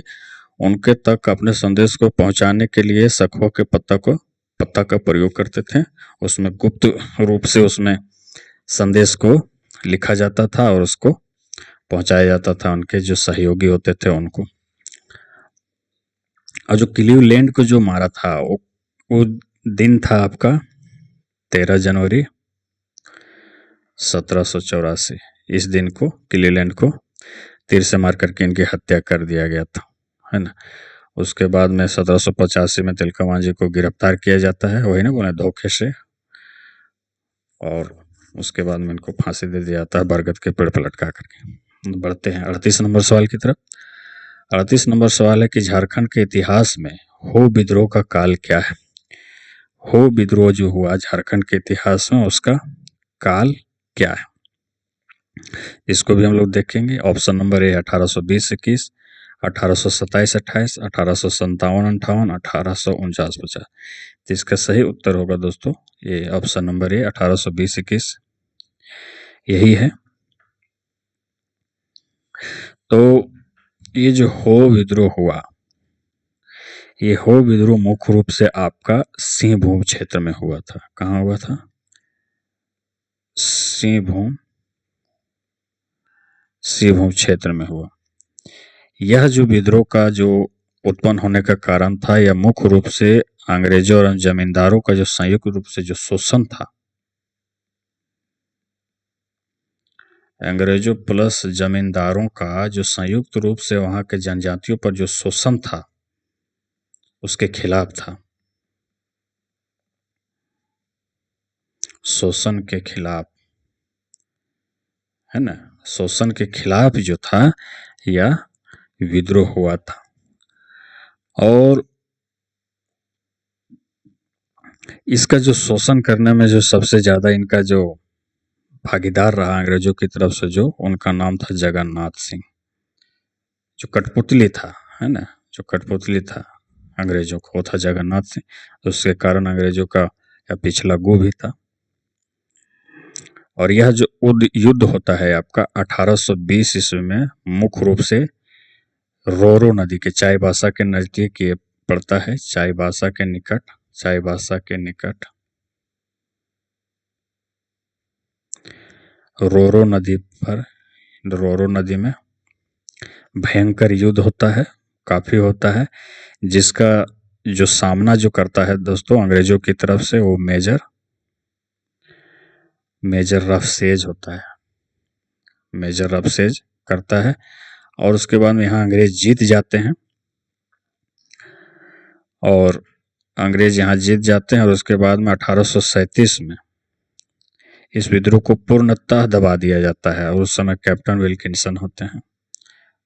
A: उनके तक अपने संदेश को पहुंचाने के लिए सखुआ के पत्ता का प्रयोग करते थे। उसमें गुप्त रूप से उसमें संदेश को लिखा जाता था और उसको पहुंचाया जाता था उनके जो सहयोगी होते थे उनको। और जो क्लीवलैंड को जो मारा था वो दिन था आपका 13 जनवरी 1784। इस दिन को क्लीवलैंड को तीर से मार करके इनकी हत्या कर दिया गया था, है ना। उसके बाद में 1785 में तिलकमान को गिरफ्तार किया जाता है, वही ना बोले, धोखे से। और उसके बाद में इनको फांसी दे दिया जाता है बरगद के पेड़ पर लटका करके। बढ़ते हैं 38 नंबर सवाल की तरफ। 38 नंबर सवाल है कि झारखंड के इतिहास में हो विद्रोह का काल क्या है। हो विद्रोह जो हुआ झारखंड के इतिहास में, उसका काल क्या है, इसको भी हम लोग देखेंगे। Option number A 1820-21, 1827-28, 1857-58, 1849-50। तो इसका सही उत्तर होगा दोस्तों ये ऑप्शन नंबर ए 1820-21 यही है। तो ये जो हो विद्रोह हुआ, ये हो विद्रोह मुख्य रूप से आपका सिंहभूम क्षेत्र में हुआ था। कहाँ हुआ था? सिंहभूम क्षेत्र में हुआ। यह जो विद्रोह का जो उत्पन्न होने का कारण था, यह मुख्य रूप से अंग्रेजों और जमींदारों का जो संयुक्त रूप से जो शोषण था, अंग्रेजों प्लस जमींदारों का जो संयुक्त रूप से वहां के जनजातियों पर जो शोषण था, उसके खिलाफ था। शोषण के खिलाफ, है ना, शोषण के खिलाफ जो था यह विद्रोह हुआ था। और इसका जो शोषण करने में जो सबसे ज्यादा इनका जो भागीदार रहा अंग्रेजों की तरफ से, जो उनका नाम था जगन्नाथ सिंह, जो कठपुतली था, है ना, जो कठपुतली था अंग्रेजों को, वो था जगन्नाथ सिंह। तो उसके कारण अंग्रेजों का यह पिछला गो भी था। और यह जो युद्ध होता है आपका 1820 ईस्वी में, मुख्य रूप से रोरो नदी के चाईबासा के नजदीक ये पड़ता है, चाईबासा के निकट रोरो नदी पर, रोरो नदी में भयंकर युद्ध होता है, काफी होता है, जिसका जो सामना जो करता है दोस्तों अंग्रेजों की तरफ से, वो मेजर रफसेज होता है, मेजर रफसेज करता है। और उसके बाद में यहाँ अंग्रेज जीत जाते हैं, और अंग्रेज यहाँ जीत जाते हैं। और उसके बाद में 1837 में इस विद्रोह को पूर्णतः दबा दिया जाता है, और उस समय कैप्टन विल्किंसन होते हैं।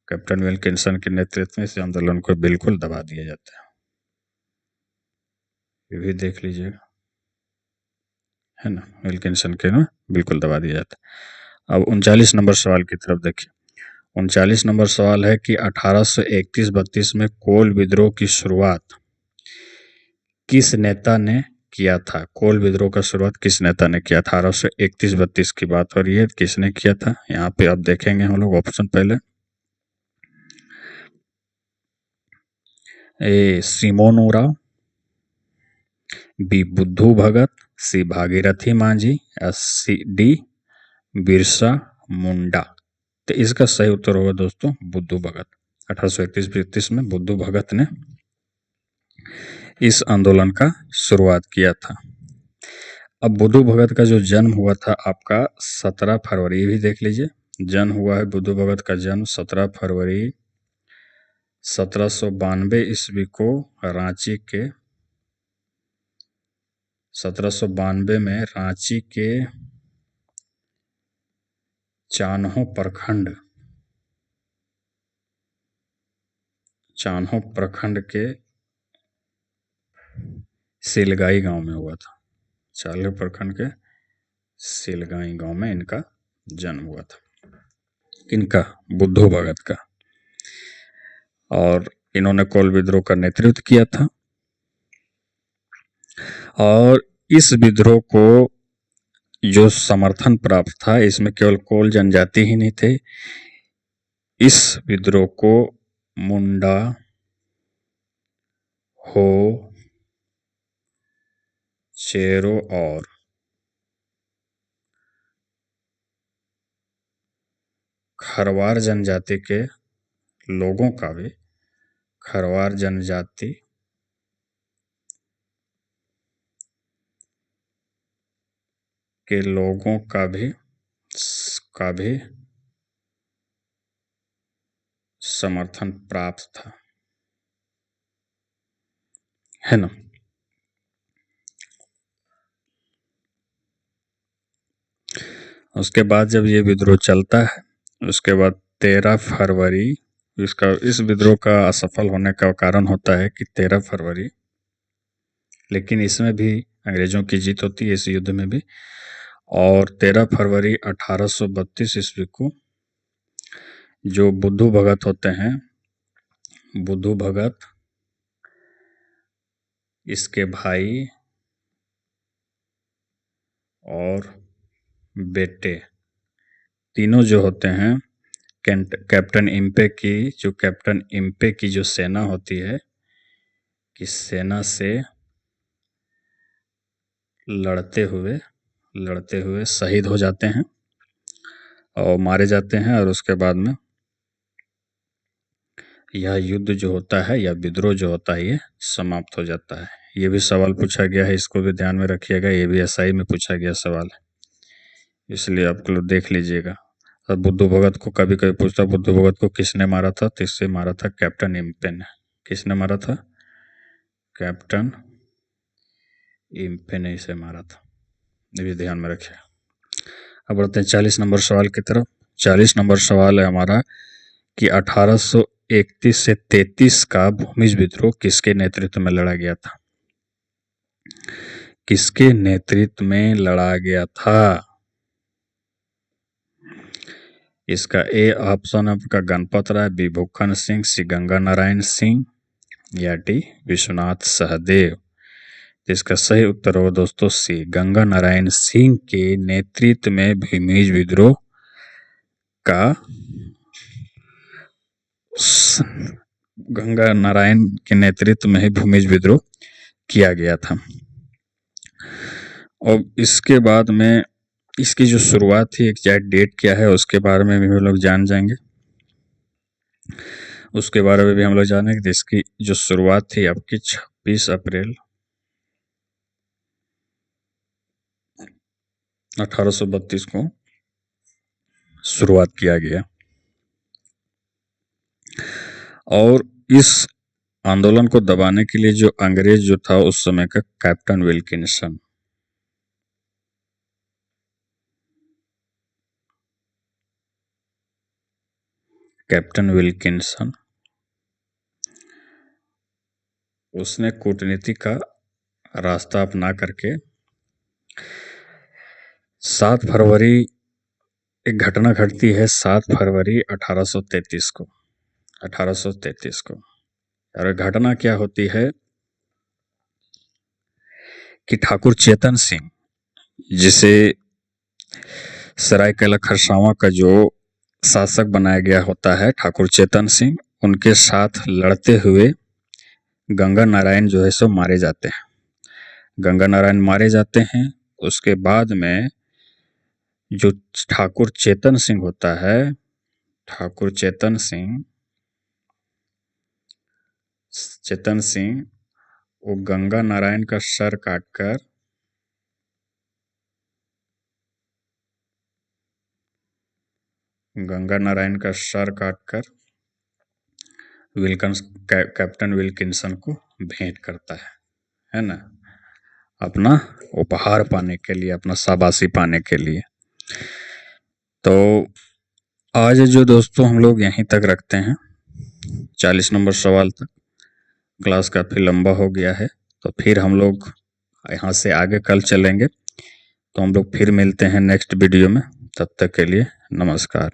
A: कैप्टन विल्किंसन के नेतृत्व में इस आंदोलन को बिल्कुल दबा दिया जाता है, ये भी देख लीजिएगा, है ना, विल्किंसन के ना बिल्कुल दबा दिया जाता है। अब 39 नंबर सवाल की तरफ देखिए। 39 नंबर सवाल है कि 1831-32 में कोल विद्रोह की शुरुआत किस नेता ने किया था। कोल विद्रोह का शुरुआत किस नेता ने किया था। 1831-32 की बात हो रही है, किसने किया था। यहाँ पे आप देखेंगे हम लोग ऑप्शन पहले, ए सिमोन उराव, बी बुद्धू भगत, सी भागीरथी मांझी, सी डी बिरसा मुंडा। तो इसका सही उत्तर होगा दोस्तों बुद्धू भगत। 1831-32 में बुद्धू भगत ने इस आंदोलन का शुरुआत किया था। अब बुद्धू भगत का जो जन्म हुआ था आपका 17 फरवरी, ये भी देख लीजिए, जन्म हुआ है बुद्धू भगत का जन्म 17 फरवरी 1792 ईस्वी को रांची के 1792 में रांची के चान्हो प्रखंड के सिलगाई गांव में हुआ था। चान्हो प्रखंड के सिलगाई गांव में इनका जन्म हुआ था, इनका बुद्धू भगत का। और इन्होंने कोल विद्रोह का नेतृत्व किया था। और इस विद्रोह को जो समर्थन प्राप्त था, इसमें केवल कोल जनजाति ही नहीं थे। इस विद्रोह को मुंडा, हो, चेरो और खरवार जनजाति के लोगों का भी, खरवार जनजाति के लोगों का भी समर्थन प्राप्त था, है ना। उसके बाद जब ये विद्रोह चलता है, उसके बाद 13 फरवरी इस विद्रोह का असफल होने का कारण होता है कि 13 फरवरी, लेकिन इसमें भी अंग्रेजों की जीत होती है, इस युद्ध में भी। और 13 फरवरी 1832 ईस्वी को जो बुद्धू भगत होते हैं, बुद्धू भगत, इसके भाई और बेटे तीनों जो होते हैं, कैप्टन इम्पे की जो सेना होती है, कि सेना से लड़ते हुए शहीद हो जाते हैं और मारे जाते हैं। और उसके बाद में यह युद्ध जो होता है या विद्रोह जो होता है, ये समाप्त हो जाता है। ये भी सवाल पूछा गया है, इसको भी ध्यान में रखिएगा, ये भी एसआई में पूछा गया सवाल है, इसलिए आप लोग देख लीजिएगा। और बुद्धू भगत को कभी कभी पूछता, बुद्धू भगत को किसने मारा था, तो इससे मारा था कैप्टन इम्पे ने। किसने मारा था? कैप्टन इम्पे ने इसे मारा था, ये भी ध्यान में रखिए। अब बढ़ते हैं 40 नंबर सवाल की तरफ। 40 नंबर सवाल है हमारा कि 1831 से 33 का भूमिज विद्रोह किसके नेतृत्व में लड़ा गया था? किसके नेतृत्व में लड़ा गया था? इसका ए ऑप्शन आपका गणपत राय, बी भूखन सिंह, सी गंगा नारायण सिंह या डी विश्वनाथ सहदेव। इसका सही उत्तर होगा दोस्तों सी, गंगा नारायण सिंह के नेतृत्व में भूमिज विद्रोह का, गंगा नारायण के नेतृत्व में ही भूमिज विद्रोह किया गया था। और इसके बाद में इसकी जो शुरुआत थी, एग्जैक्ट डेट क्या है उसके बारे में भी हम लोग जान जाएंगे। उसके बारे में भी हम लोग जानेंगे। इसकी जो शुरुआत थी आपकी 26 अप्रैल 1832 को शुरुआत किया गया। और इस आंदोलन को दबाने के लिए जो अंग्रेज जो था उस समय का, कैप्टन विल्किंसन, उसने कूटनीति का रास्ता अपना करके 7 फरवरी, एक घटना घटती है 7 फरवरी 1833 को। और घटना क्या होती है कि ठाकुर चेतन सिंह, जिसे सरायकेला खरसावां का जो शासक बनाया गया होता है, ठाकुर चेतन सिंह, उनके साथ लड़ते हुए गंगा नारायण जो है सो मारे जाते हैं। गंगा नारायण मारे जाते हैं। उसके बाद में जो ठाकुर चेतन सिंह होता है, ठाकुर चेतन सिंह वो गंगा नारायण का सर काटकर कैप्टन विल्किंसन को भेंट करता है ना, अपना उपहार पाने के लिए, अपना शाबाशी पाने के लिए। तो आज जो दोस्तों हम लोग यहीं तक रखते हैं, 40 नंबर सवाल तक। क्लास काफ़ी लंबा हो गया है, तो फिर हम लोग यहाँ से आगे कल चलेंगे। तो हम लोग फिर मिलते हैं नेक्स्ट वीडियो में। तब तक के लिए नमस्कार।